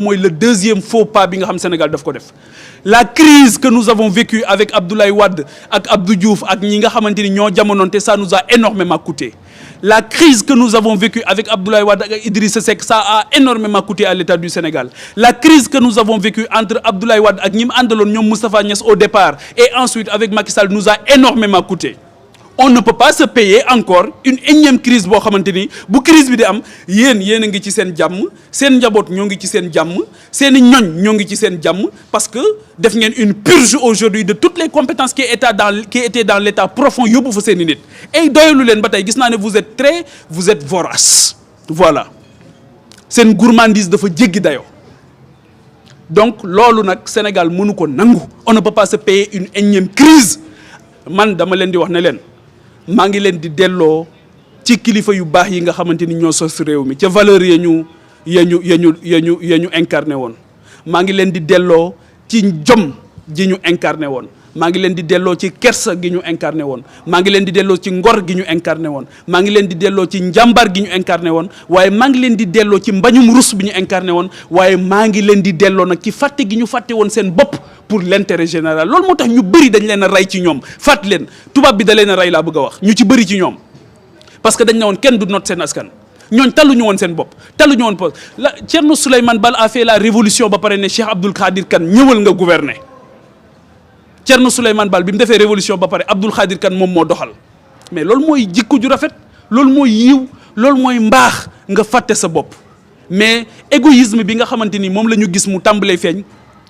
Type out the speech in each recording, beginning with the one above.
mooy le deuxième faux pas bi nga xam Sénégal daf ko def la crise que nous avons vécue avec Abdoulaye Wade ak Abdou Diouf ak ñi nga xamante ni ñoo jamonoonte ça nous a énormément coûté la crise que nous avons vécue avec Abdoulaye Wade ak Idrissa Seck ça a énormément coûté à l'État du Sénégal la crise que nous avons vécue entre Abdoulaye Wade ak ñi mu àndaloon ñoom Moustapha Niasse au départ et ensuite avec Macky Sall nous a énormément coûté on ne peut pas se payer encore une énième crise boo xamante ni bu crise bi di am yéen a ngi ci seen jàmm seen njaboot ñoo ngi ci seen jàmm seen i ñoñ ñoo ngi ci seen jàmm parce que def ngeen une purge aujourd'hui de toutes les compétences qui étaient dans l'état profond yóbbu fa seen i nit et doyalu leen ba tey gis naa ne vous êtes vorace voilà seen gourmandise dafa jéggi dayoo donc loolu nag Sénégal mënu ko nangu on ne peut pas se payer une énième crise man dama leen di wax ne leen maa ngi leen di delloo ci kilifa yu baax yi nga xamante ni ñoo sos réew mi ca valeur ya ñu incarné woon maa ngi leen di delloo ci jom ji ñu incarné woon maa ngi leen di delloo ci kersa gi ñu incarné woon maa ngi leen di delloo ci ngor gi ñu incarné woon maa ngi leen di delloo ci njàmbaar gi ñu incarné woon waaye maa ngi leen di delloo ci mbañum rus bi ñu incarné woon waaye maa ngi leen di delloo nag ci fàtte gi ñu fàtte woon seen bopp pour l'intérêt général loolu moo tax ñu bëri dañ leen a rey ci ñoom fàtt leen tubaab bi da leen a rey laa bëgg a wax ñu ci bëri ci ñoom parce que dañ ne woon kenn du not seen askan ñooñ talluñu woon seen bopp talluñu woon poste la Thierno Souleymane Baal a fait la révolution ba pare ne Cheikh Abdoul Khadir Kane ñëwal nga gouverner Thierno Souleymane Baal bi mu defee révolution ba pare Abdoul Khadir Kane moom moo doxal mais loolu mooy jikko ju rafet loolu mooy yiw loolu mooy mbaax nga fàtte sa bopp mais égoïsme bi nga xamante ni moom la ñu gis mu tàmbalee feeñ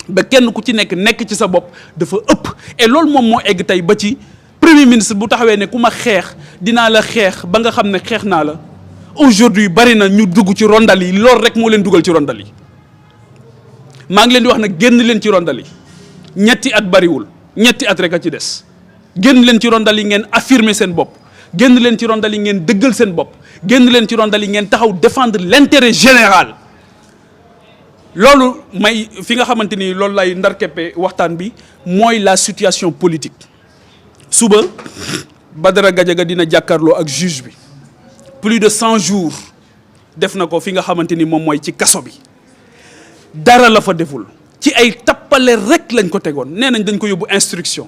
ba kenn ku ci nekk ci sa bopp dafa ëpp et loolu moom moo egg tey ba ci premier ministre bu taxawee ne ku ma xeex dinaa la xeex ba nga xam ne xeex naa la aujourd'hui bari na ñu dugg ci rondal yi loolu rek moo leen dugal ci rondal yi maa ngi leen di wax nag génn leen ci rondal yi ñetti at bariwul ñetti at rek a ci des génn leen ci rondal yi ngeen affirmer seen bopp génn leen ci rondal yi ngeen dëggal seen bopp génn leen ci rondal yi ngeen taxaw défendre l'intérêt général loolu may fi nga xamante ni loolu lay ndarkeppe waxtaan bi mooy la situation politique suba Badara Gadiaga dina jàkkaarloo ak juge bi plus de 100 jours def na ko fi nga xamante ni moom mooy ci kaso bi dara la fa deful ci ay tappale rek lañ ko tegoon nee nañ dañ ko yóbbu instruction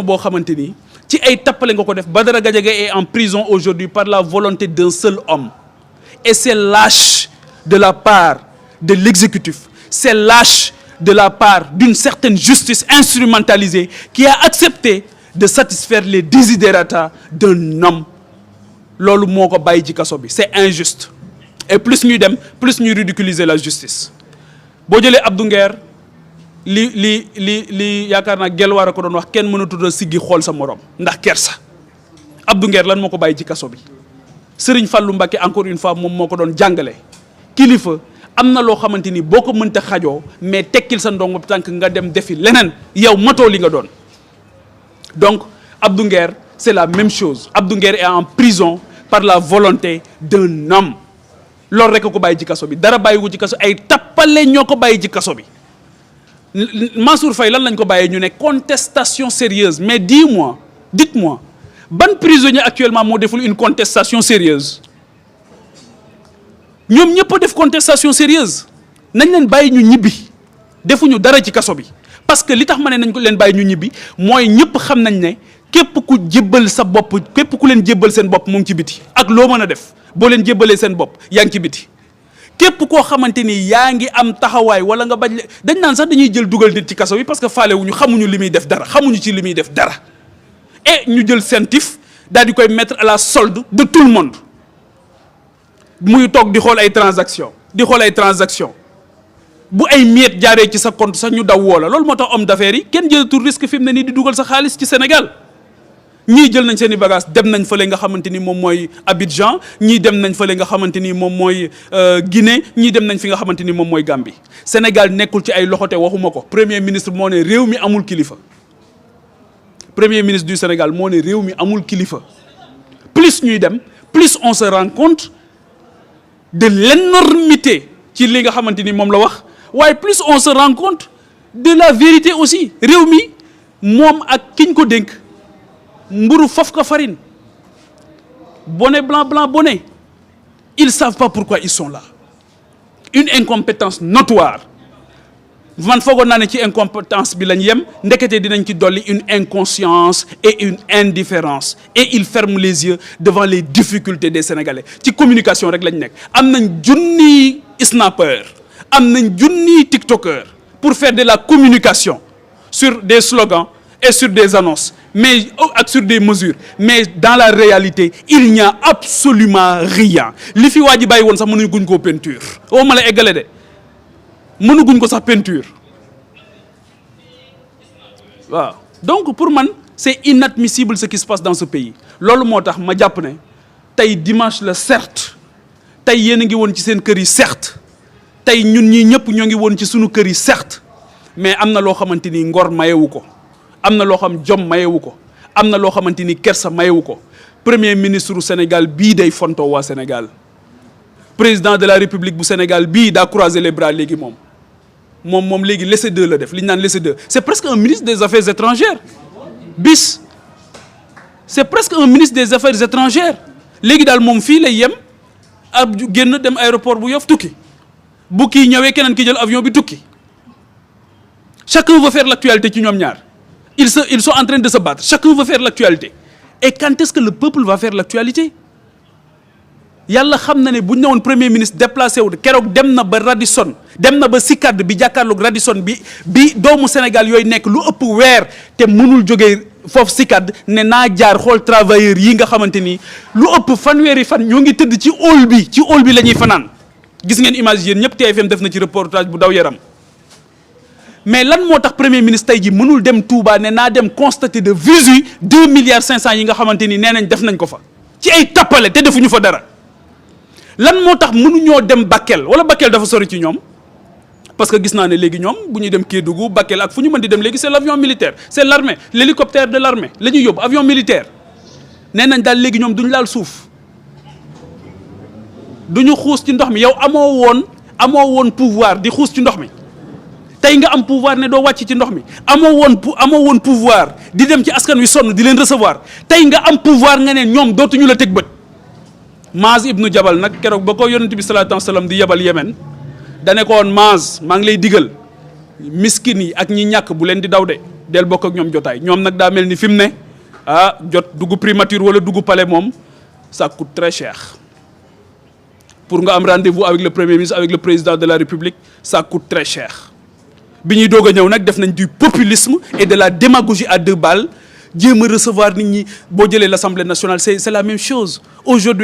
boo xamante ni ci ay tappale nga ko def Badara Gadiaga est en prison aujourd'hui par la volonté d'un seul homme et c'est lâche de la part de l'exécutif c'est lâche de la part d'une certaine justice instrumentalisée qui a accepté de satisfaire les desiderata d'un homme loolu moo ko bàyyi ci kaso bi c'est injuste et plus ñuy dem plus ñuy ridiculiser la justice boo jëlee Abdou Nguer li yaakaar naa gelwaar a ko doon wax kenn mënatul a siggi xool sa morom ndax kersa Abdou Nguer lan moo ko bàyyi ci kaso bi Serigne Fallou Mbacké encore une fois moom moo ko doon jàngale kilifa am na loo xamante ni boo ko mënta xajoo mais tekkil sa ndongo tànk nga dem defi leneen yow matoo li nga doon donc Abdou Nguer c'est la même chose Abdou Nguer est en prison par la volonté d'un homme loolu rek ko bàyyi ci kaso bi dara bàyyiwu ci kaso ay tappale ñoo ko bàyyi ci kaso bi Mansour Faye lan lañ ko bàyyee ñu ne contestation sérieuse mais dites-moi ban prisonnier actuellement moo deful une contestation sérieuse ñoom ñëpp a def contestation sérieuse nañ leen bàyyi ñu ñibbi defuñu dara ci kaso bi parce que li tax ma ne nañ ko leen bàyyi ñu ñibbi mooy ñëpp xam nañ ne képp ku jébbal sa bopp képp ku leen jébbal seen bopp mu ngi ci biti ak loo mën a def boo leen jébbalee seen bopp yaa ngi ci biti képp koo xamante ni yaa ngi am taxawaay wala nga bañ dañ naan sax dañuy jël dugal nit ci kaso bi parce que faale wuñu xamuñu li muy def dara xamuñu ci li muy def dara et ñu jël seen tif daal di koy mettre à la solde de tout le monde muy toog di xool ay transactions bu ay miettes jaaree ci sa compte sax ñu daw woo la loolu moo tax homme d'affaires yi kenn jëlatul risque fi mu ne nii di dugal sa xaalis ci Sénégal ñii jël nañ seen i bagages dem nañ fële nga xamante ni moom mooy Abidjan ñii dem nañ fële nga xamante ni moom mooy Guinée ñii dem nañ fi nga xamante ni moom mooy Gambie Sénégal nekkul ci ay loxote waxuma ko premier ministre moo ne réew mi amul kilifa premier ministre du Sénégal moo ne réew mi amul kilifa plus ñuy dem plus on se rend compte de l'énormité ci li nga xamante ni moom la wax waaye plus on se rend compte de la vérité aussi réew mi moom ak kiñ ko dénk mburu fof ka farine bonnet blanc bonnet ils savent pas pourquoi ils sont là une incompétence notoire man foogoon naa ne ci incompétence bi lañ yem ndekete dinañ ci dolli une inconscience et une indifférence et il ferme les yeux devant les difficultés des Sénégalais ci communication rek lañ nekk am nañ junniy snapper am nañ junniy tiktokeur pour faire de la communication sur des slogans et sur des annonces mais ak sur des mesures mais dans la réalité il n'y a absolument rien li fi waa ji bàyyi woon sax mënuñu guñ koo peinture oo ma la eggale de mënuguñ ko sax peinture waaw donc pour man c'est inadmissible ce qui se passe dans ce pays loolu moo tax ma jàpp ne tey dimanche la certes tey yéen a ngi woon ci seen kër yi certes tey ñun ñii ñëpp ñoo ngi woon ci sunu kër yi certes mais am na loo xamante ni ngor mayewu ko am na loo xam jom mayewu ko am na loo xamante ni kersa mayewu ko premier ministre du Sénégal bii day fontoo waa Sénégal président de la République bu Sénégal bii daa croiser les bras léegi moom léegi laissez-deux la def li ñu naan laissez-deux c'est presque un ministre des affaires étrangères bis c'est presque un ministre des affaires étrangères léegi daal moom fii lay yem ab génn dem aéroport bu Yoff tukki bu kii ñëwee keneen ki jël avion bi tukki chacun veut faire l'actualité ci ñoom ñaar ils sont en train de se battre chacun veut faire l'actualité et quand est-ce que le peuple va faire l'actualité yàlla xam na ne bu ñu ne woon premier ministre déplacé wu keroog dem na ba Radisson dem na ba Sicap bi jàkkaarloog Radisson bi doomu Sénégal yooyu nekk lu ëpp weer te mënul jógee foofu Sicap ne naa jaar xool travailleurs yi nga xamante ni lu ëpp fanweeri fan ñoo ngi tëdd ci hall bi la ñuy fanaan gis ngeen image yéen ñëpp TFM def na ci reportage bu daw yaram mais lan moo tax premier ministre tey ji mënul dem Touba ne naa dem constater de visu 2 milliards 500 yi nga xamante ni nee nañ def nañ ko fa ci ay tappale te defuñu fa dara. lan moo tax mënuñoo dem Bakel wala Bakel dafa sori ci ñoom parce que gis naa ne léegi ñoom bu ñuy dem Kédougou Bakel ak fu ñu mën di dem léegi c'est l'avion militaire c'est l'armée l'hélicoptère de l'armée la ñuy yóbbu avion militaire nee nañ daal léegi ñoom duñu laal suuf duñu xuus ci ndox mi yow amoo woon pouvoir di xuus ci ndox mi tey nga am pouvoir ne doo wàcc ci ndox mi amoo woon pouvoir di dem ci askan wi sonn di leen recevoir tey nga am pouvoir nga ne ñoom dootuñu la teg bët. Maaz ibnu Jabal nag keroog ba ko yonent bi salaatu wasalaam di yebal Yemen dane ko woon Maaz maa ngi lay digal miskin yi ak ñi ñàkk bu leen di daw de del bokk ak ñoom jotaay ñoom nag daa mel ni fi mu ne jot dugg primature wala dugg palais moom ça coûte très cher pour nga am rendez-vous avec le premier ministre avec le président de la République ça coûte très cher bi ñuy doog a ñëw nag def nañ du populisme et de la démagogie à 2 balles jéem a recevoir nit ñi boo jëlee l'Assemblée nationale c'est la même chose aujourd'hui